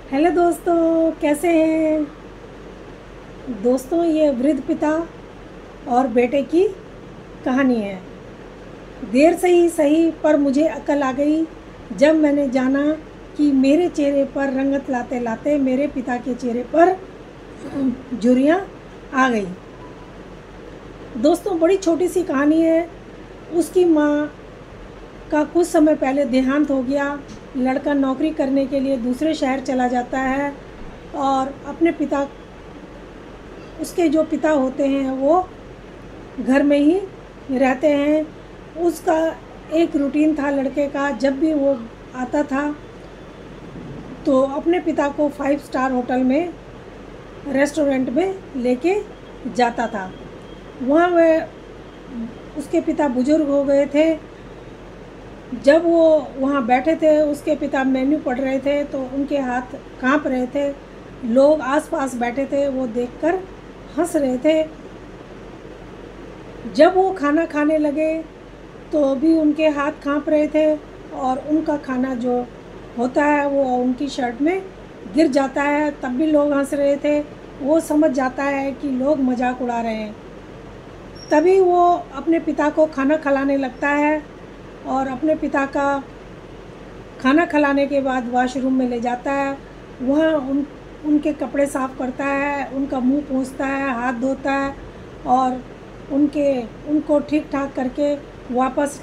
Hello दोस्तों, कैसे हैं दोस्तों। ये वृद्ध पिता और बेटे की कहानी है। देर से ही सही पर मुझे अकल आ गई जब मैंने जाना कि मेरे चेहरे पर रंगत लाते लाते मेरे पिता के चेहरे पर झुर्रियाँ आ गई। दोस्तों, बड़ी छोटी सी कहानी है। उसकी माँ का कुछ समय पहले देहांत हो गया। लड़का नौकरी करने के लिए दूसरे शहर चला जाता है और अपने पिता, उसके जो पिता होते हैं वो घर में ही रहते हैं। उसका एक रूटीन था लड़के का, जब भी वो आता था तो अपने पिता को 5 स्टार होटल में, रेस्टोरेंट में लेके जाता था। वहाँ वह उसके पिता बुजुर्ग हो गए थे। जब वो वहाँ बैठे थे, उसके पिता मेन्यू पढ़ रहे थे तो उनके हाथ कांप रहे थे। लोग आसपास बैठे थे, वो देखकर हंस रहे थे। जब वो खाना खाने लगे तो भी उनके हाथ कांप रहे थे और उनका खाना जो होता है वो उनकी शर्ट में गिर जाता है, तब भी लोग हंस रहे थे। वो समझ जाता है कि लोग मजाक उड़ा रहे हैं। तभी वो अपने पिता को खाना खिलाने लगता है और अपने पिता का खाना खिलाने के बाद वॉशरूम में ले जाता है। वहाँ उनके कपड़े साफ़ करता है, उनका मुंह पोंछता है, हाथ धोता है और उनको ठीक ठाक करके वापस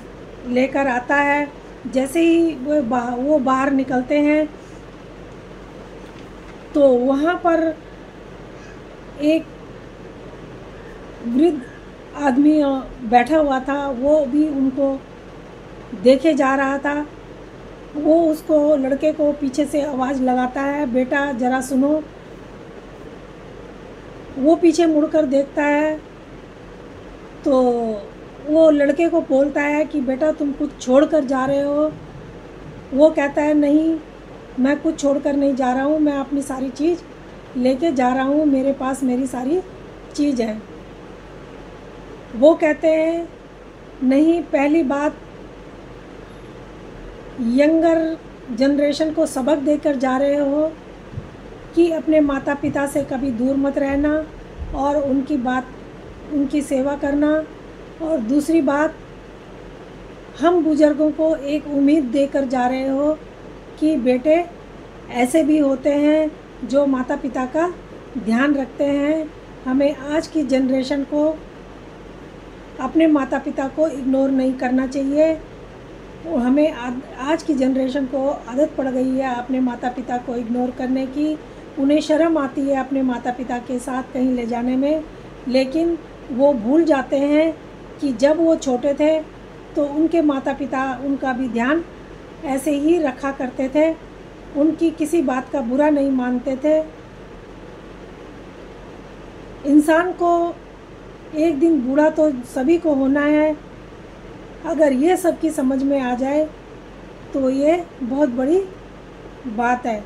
लेकर आता है। जैसे ही वो बाहर निकलते हैं तो वहाँ पर एक वृद्ध आदमी बैठा हुआ था। वो भी उनको देखे जा रहा था। वो उसको, लड़के को पीछे से आवाज़ लगाता है, बेटा ज़रा सुनो। वो पीछे मुड़कर देखता है तो वो लड़के को बोलता है कि बेटा तुम कुछ छोड़ कर जा रहे हो। वो कहता है नहीं, मैं कुछ छोड़कर नहीं जा रहा हूँ, मैं अपनी सारी चीज़ लेके जा रहा हूँ, मेरे पास मेरी सारी चीज़ है। वो कहते हैं नहीं, पहली बात यंगर जनरेशन को सबक देकर जा रहे हो कि अपने माता पिता से कभी दूर मत रहना और उनकी सेवा करना। और दूसरी बात, हम बुज़ुर्गों को एक उम्मीद देकर जा रहे हो कि बेटे ऐसे भी होते हैं जो माता पिता का ध्यान रखते हैं। हमें आज की जनरेशन को अपने माता पिता को इग्नोर नहीं करना चाहिए। हमें आज की जनरेशन को आदत पड़ गई है अपने माता पिता को इग्नोर करने की। उन्हें शर्म आती है अपने माता पिता के साथ कहीं ले जाने में, लेकिन वो भूल जाते हैं कि जब वो छोटे थे तो उनके माता पिता उनका भी ध्यान ऐसे ही रखा करते थे, उनकी किसी बात का बुरा नहीं मानते थे। इंसान को एक दिन बूढ़ा तो सभी को होना है। अगर ये सब की समझ में आ जाए तो ये बहुत बड़ी बात है।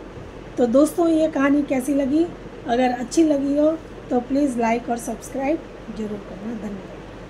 तो दोस्तों, ये कहानी कैसी लगी? अगर अच्छी लगी हो तो प्लीज़ लाइक और सब्सक्राइब ज़रूर करना। धन्यवाद।